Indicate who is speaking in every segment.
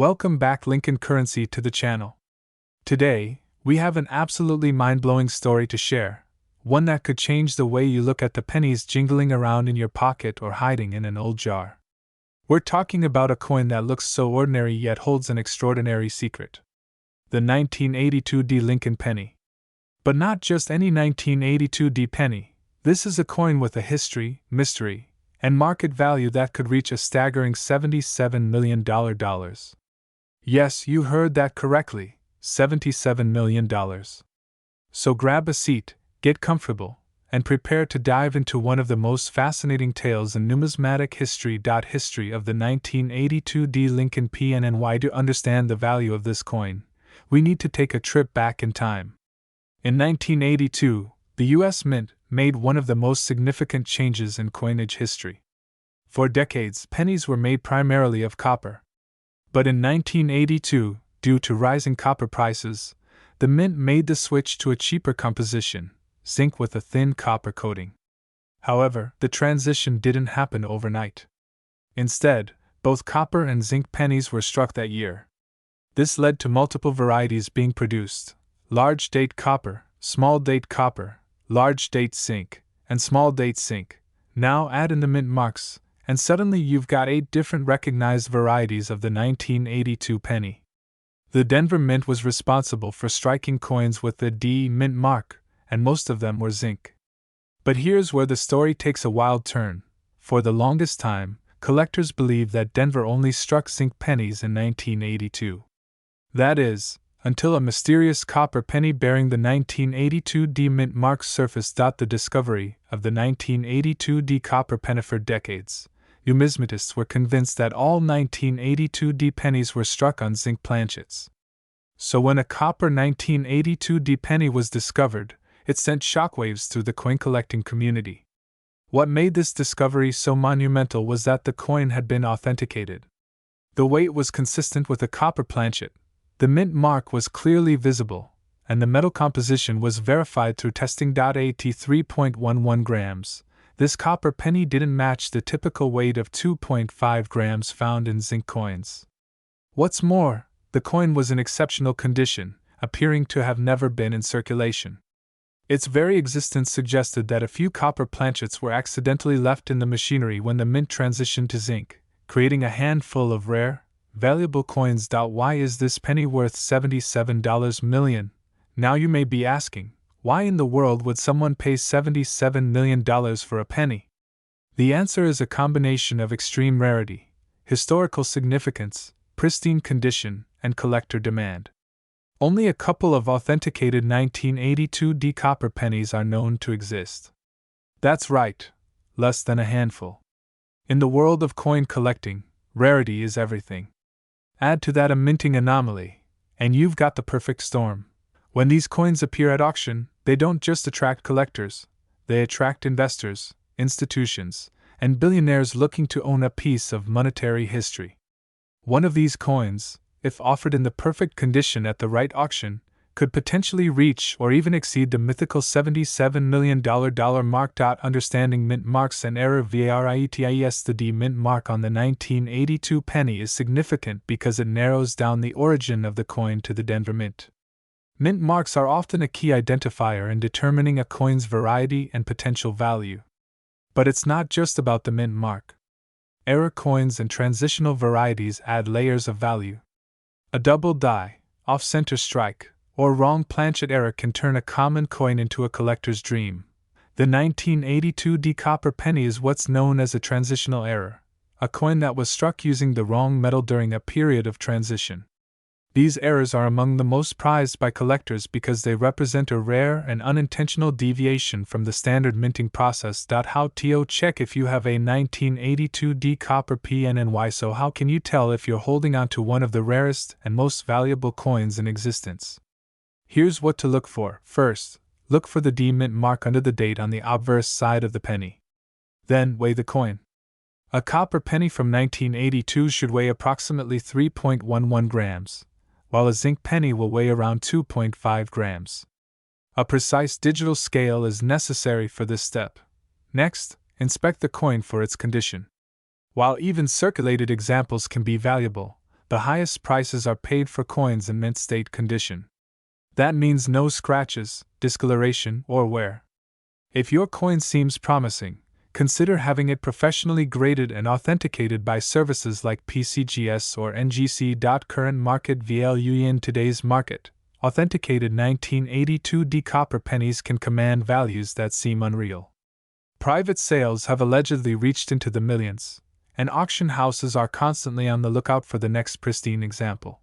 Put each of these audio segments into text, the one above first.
Speaker 1: Welcome back, Lincoln Currency, to the channel. Today, we have an absolutely mind-blowing story to share, one that could change the way you look at the pennies jingling around in your pocket or hiding in an old jar. We're talking about a coin that looks so ordinary yet holds an extraordinary secret. The 1982 D Lincoln penny. But not just any 1982 D penny. This is a coin with a history, mystery, and market value that could reach a staggering $77 million. Yes, you heard that correctly, $77 million. So grab a seat, get comfortable, and prepare to dive into one of the most fascinating tales in numismatic history. History of the 1982 D Lincoln PNNY. To understand the value of this coin, we need to take a trip back in time. In 1982, the U.S. Mint made one of the most significant changes in coinage history. For decades, pennies were made primarily of copper. But in 1982, due to rising copper prices, the Mint made the switch to a cheaper composition, zinc with a thin copper coating. However, the transition didn't happen overnight. Instead, both copper and zinc pennies were struck that year. This led to multiple varieties being produced: large date copper, small date copper, large date zinc, and small date zinc. Now add in the mint marks, and suddenly you've got 8 different recognized varieties of the 1982 penny. The Denver Mint was responsible for striking coins with the D Mint mark, and most of them were zinc. But here's where the story takes a wild turn. For the longest time, collectors believed that Denver only struck zinc pennies in 1982. That is, until a mysterious copper penny bearing the 1982 D Mint mark surfaced. The discovery of the 1982 D copper penny. For decades, numismatists were convinced that all 1982 D pennies were struck on zinc planchets. So when a copper 1982 D penny was discovered, it sent shockwaves through the coin collecting community. What made this discovery so monumental was that the coin had been authenticated. The weight was consistent with a copper planchet, the mint mark was clearly visible, and the metal composition was verified through testing. At 3.11 grams, this copper penny didn't match the typical weight of 2.5 grams found in zinc coins. What's more, the coin was in exceptional condition, appearing to have never been in circulation. Its very existence suggested that a few copper planchets were accidentally left in the machinery when the mint transitioned to zinc, creating a handful of rare, valuable coins. Why is this penny worth $77 million? Now you may be asking, why in the world would someone pay $77 million for a penny? The answer is a combination of extreme rarity, historical significance, pristine condition, and collector demand. Only a couple of authenticated 1982 D copper pennies are known to exist. That's right, less than a handful. In the world of coin collecting, rarity is everything. Add to that a minting anomaly, and you've got the perfect storm. When these coins appear at auction, they don't just attract collectors, they attract investors, institutions, and billionaires looking to own a piece of monetary history. One of these coins, if offered in the perfect condition at the right auction, could potentially reach or even exceed the mythical $77 million mark. Understanding mint marks and error variety. The D Mint mark on the 1982 penny is significant because it narrows down the origin of the coin to the Denver Mint. Mint marks are often a key identifier in determining a coin's variety and potential value. But it's not just about the mint mark. Error coins and transitional varieties add layers of value. A double die, off-center strike, or wrong planchet error can turn a common coin into a collector's dream. The 1982 D copper penny is what's known as a transitional error, a coin that was struck using the wrong metal during a period of transition. These errors are among the most prized by collectors because they represent a rare and unintentional deviation from the standard minting process. How to check if you have a 1982 D copper PNNY? So how can you tell if you're holding on to one of the rarest and most valuable coins in existence? Here's what to look for. First, look for the D Mint mark under the date on the obverse side of the penny. Then, weigh the coin. A copper penny from 1982 should weigh approximately 3.11 grams, while a zinc penny will weigh around 2.5 grams. A precise digital scale is necessary for this step. Next, inspect the coin for its condition. While even circulated examples can be valuable, the highest prices are paid for coins in mint state condition. That means no scratches, discoloration, or wear. If your coin seems promising, consider having it professionally graded and authenticated by services like PCGS or NGC. Current market value in today's market, authenticated 1982D copper pennies can command values that seem unreal. Private sales have allegedly reached into the millions, and auction houses are constantly on the lookout for the next pristine example.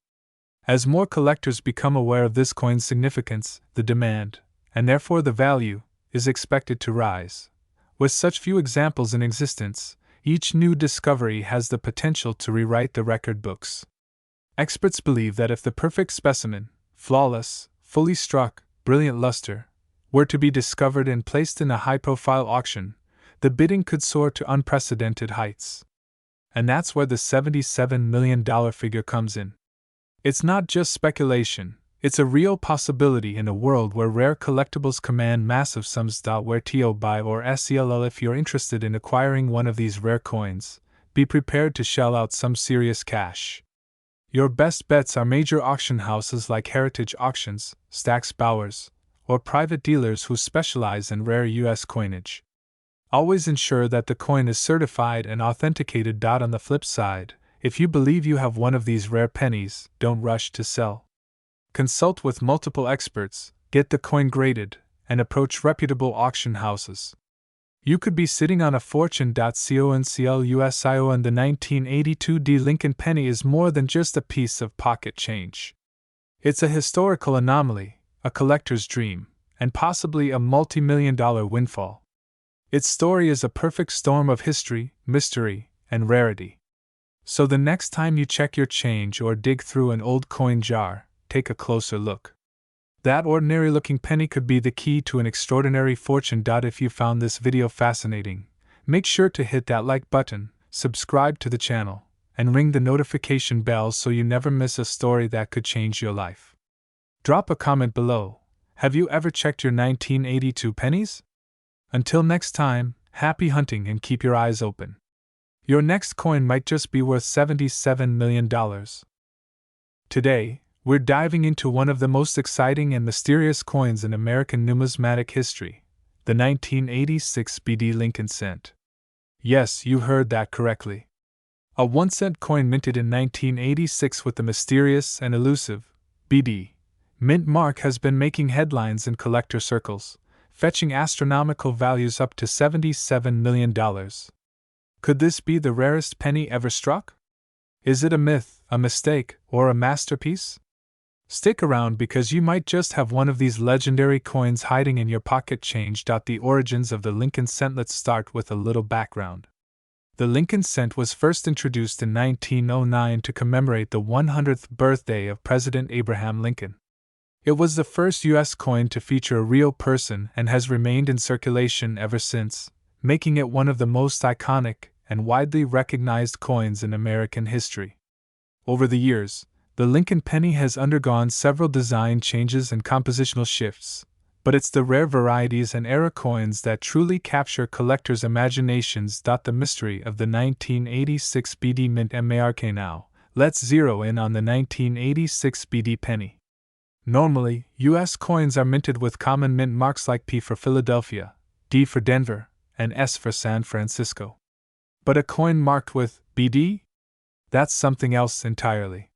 Speaker 1: As more collectors become aware of this coin's significance, the demand, and therefore the value, is expected to rise. With such few examples in existence, each new discovery has the potential to rewrite the record books. Experts believe that if the perfect specimen, flawless, fully struck, brilliant luster, were to be discovered and placed in a high-profile auction, the bidding could soar to unprecedented heights. And that's where the $77 million figure comes in. It's not just speculation, it's a real possibility in a world where rare collectibles command massive sums. Where to buy or sell? If you're interested in acquiring one of these rare coins, be prepared to shell out some serious cash. Your best bets are major auction houses like Heritage Auctions, Stack's Bowers, or private dealers who specialize in rare U.S. coinage. Always ensure that the coin is certified and authenticated. On the flip side, if you believe you have one of these rare pennies, don't rush to sell. Consult with multiple experts, get the coin graded, and approach reputable auction houses. You could be sitting on a fortune. CONCLUSIO, and the 1982D Lincoln penny is more than just a piece of pocket change. It's a historical anomaly, a collector's dream, and possibly a multi-million-dollar windfall. Its story is a perfect storm of history, mystery, and rarity. So the next time you check your change or dig through an old coin jar, take a closer look. That ordinary-looking penny could be the key to an extraordinary fortune. If you found this video fascinating, make sure to hit that like button, subscribe to the channel, and ring the notification bell so you never miss a story that could change your life. Drop a comment below. Have you ever checked your 1982 pennies? Until next time, happy hunting and keep your eyes open. Your next coin might just be worth $77 million. Today, we're diving into one of the most exciting and mysterious coins in American numismatic history, the 1986 BD Lincoln cent. Yes, you heard that correctly. A 1-cent coin minted in 1986 with the mysterious and elusive BD mint mark has been making headlines in collector circles, fetching astronomical values up to $77 million. Could this be the rarest penny ever struck? Is it a myth, a mistake, or a masterpiece? Stick around because you might just have one of these legendary coins hiding in your pocket change. The origins of the Lincoln cent. Let's start with a little background. The Lincoln cent was first introduced in 1909 to commemorate the 100th birthday of President Abraham Lincoln. It was the first U.S. coin to feature a real person and has remained in circulation ever since, making it one of the most iconic and widely recognized coins in American history. Over the years, the Lincoln penny has undergone several design changes and compositional shifts, but it's the rare varieties and era coins that truly capture collectors' imaginations. The mystery of the 1986 BD mint mark. Now, let's zero in on the 1986 BD penny. Normally, U.S. coins are minted with common mint marks like P for Philadelphia, D for Denver, and S for San Francisco. But a coin marked with BD? That's something else entirely.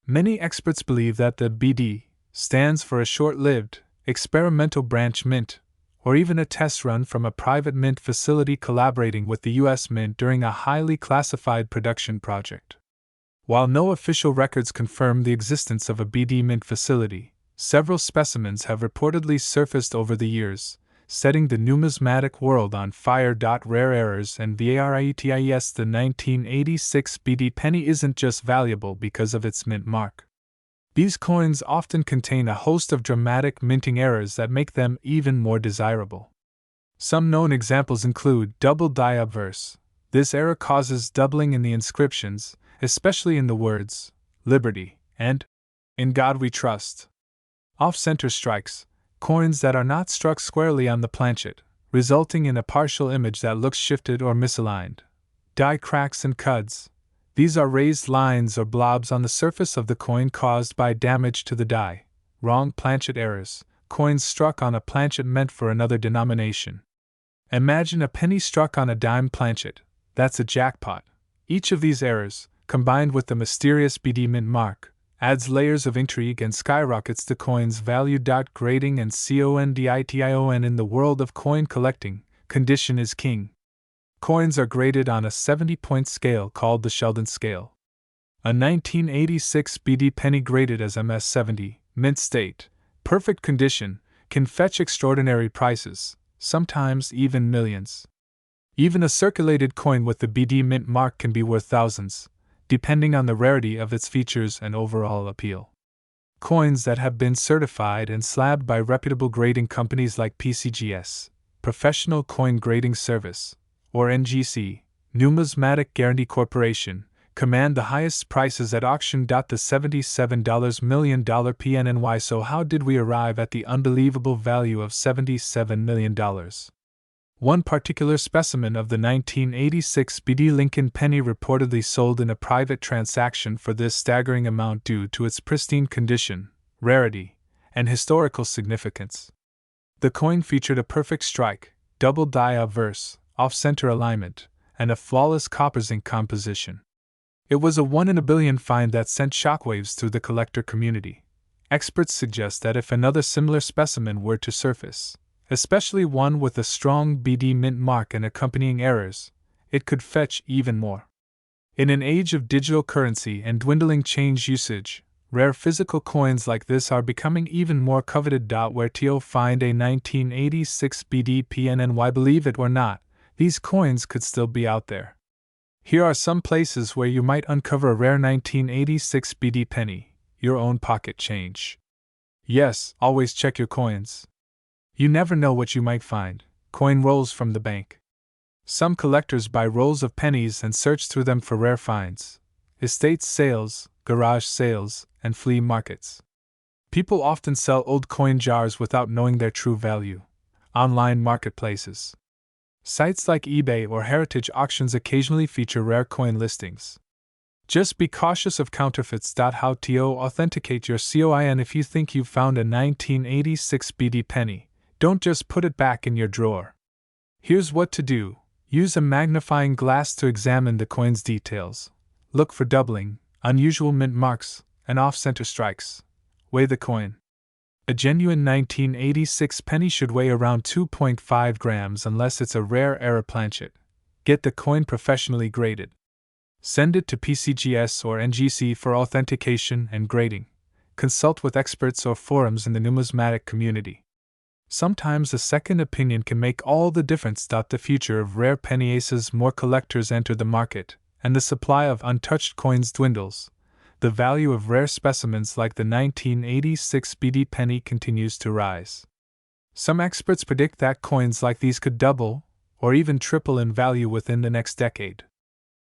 Speaker 1: Many experts believe that the BD stands for a short-lived, experimental branch mint, or even a test run from a private mint facility collaborating with the U.S. Mint during a highly classified production project. While no official records confirm the existence of a BD mint facility, several specimens have reportedly surfaced over the years, setting the numismatic world on fire. Rare errors and varieties. The 1986 BD penny isn't just valuable because of its mint mark. These coins often contain a host of dramatic minting errors that make them even more desirable. Some known examples include double die obverse. This error causes doubling in the inscriptions, especially in the words Liberty and In God We Trust. Off-center strikes, coins that are not struck squarely on the planchet, resulting in a partial image that looks shifted or misaligned. Die cracks and cuds. These are raised lines or blobs on the surface of the coin caused by damage to the die, wrong planchet errors, coins struck on a planchet meant for another denomination. Imagine a penny struck on a dime planchet. That's a jackpot. Each of these errors, combined with the mysterious BD mint mark, adds layers of intrigue and skyrockets the coin's value. Grading and condition in the world of coin collecting, condition is king. Coins are graded on a 70-point scale called the Sheldon scale. A 1986 BD penny graded as MS70, mint state, perfect condition, can fetch extraordinary prices, sometimes even millions. Even a circulated coin with the BD mint mark can be worth thousands, depending on the rarity of its features and overall appeal. Coins that have been certified and slabbed by reputable grading companies like PCGS, Professional Coin Grading Service, or NGC, Numismatic Guarantee Corporation, command the highest prices at auction. The $77 million PNNY. So, how did we arrive at the unbelievable value of $77 million? One particular specimen of the 1986 BD Lincoln penny reportedly sold in a private transaction for this staggering amount due to its pristine condition, rarity, and historical significance. The coin featured a perfect strike, double die obverse, off-center alignment, and a flawless copper zinc composition. It was a 1 in a billion find that sent shockwaves through the collector community. Experts suggest that if another similar specimen were to surface, especially one with a strong BD mint mark and accompanying errors, it could fetch even more. In an age of digital currency and dwindling change usage, rare physical coins like this are becoming even more coveted. Where to find a 1986 BD PNNY? Believe it or not, these coins could still be out there. Here are some places where you might uncover a rare 1986 BD penny, your own pocket change. Yes, always check your coins. You never know what you might find. Coin rolls from the bank. Some collectors buy rolls of pennies and search through them for rare finds. Estate sales, garage sales, and flea markets. People often sell old coin jars without knowing their true value. Online marketplaces. Sites like eBay or heritage auctions occasionally feature rare coin listings. Just be cautious of counterfeits. How to authenticate your coin? If you think you've found a 1986 BD penny, don't just put it back in your drawer. Here's what to do. Use a magnifying glass to examine the coin's details. Look for doubling, unusual mint marks, and off-center strikes. Weigh the coin. A genuine 1986 penny should weigh around 2.5 grams unless it's a rare error planchet. Get the coin professionally graded. Send it to PCGS or NGC for authentication and grading. Consult with experts or forums in the numismatic community. Sometimes a second opinion can make all the difference. The future of rare penny aces. More collectors enter the market, and the supply of untouched coins dwindles. The value of rare specimens like the 1986 BD penny continues to rise. Some experts predict that coins like these could double, or even triple in value within the next decade.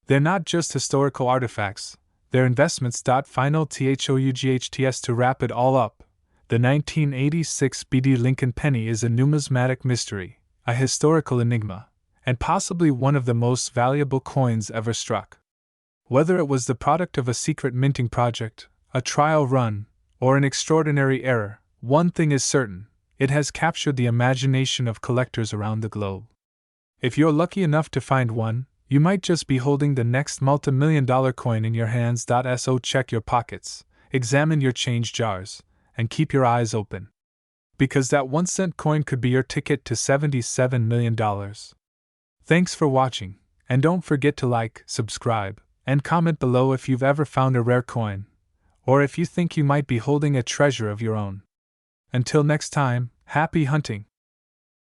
Speaker 1: They're not just historical artifacts, they're investments. Final THOUGHTS. To wrap it all up, the 1986 BD Lincoln penny is a numismatic mystery, a historical enigma, and possibly one of the most valuable coins ever struck. Whether it was the product of a secret minting project, a trial run, or an extraordinary error, one thing is certain: it has captured the imagination of collectors around the globe. If you're lucky enough to find one, you might just be holding the next multi-million-dollar coin in your hands. So check your pockets, examine your change jars, and keep your eyes open. Because that 1-cent coin could be your ticket to $77 million. Thanks for watching, and don't forget to like, subscribe, and comment below if you've ever found a rare coin, or if you think you might be holding a treasure of your own. Until next time, happy hunting!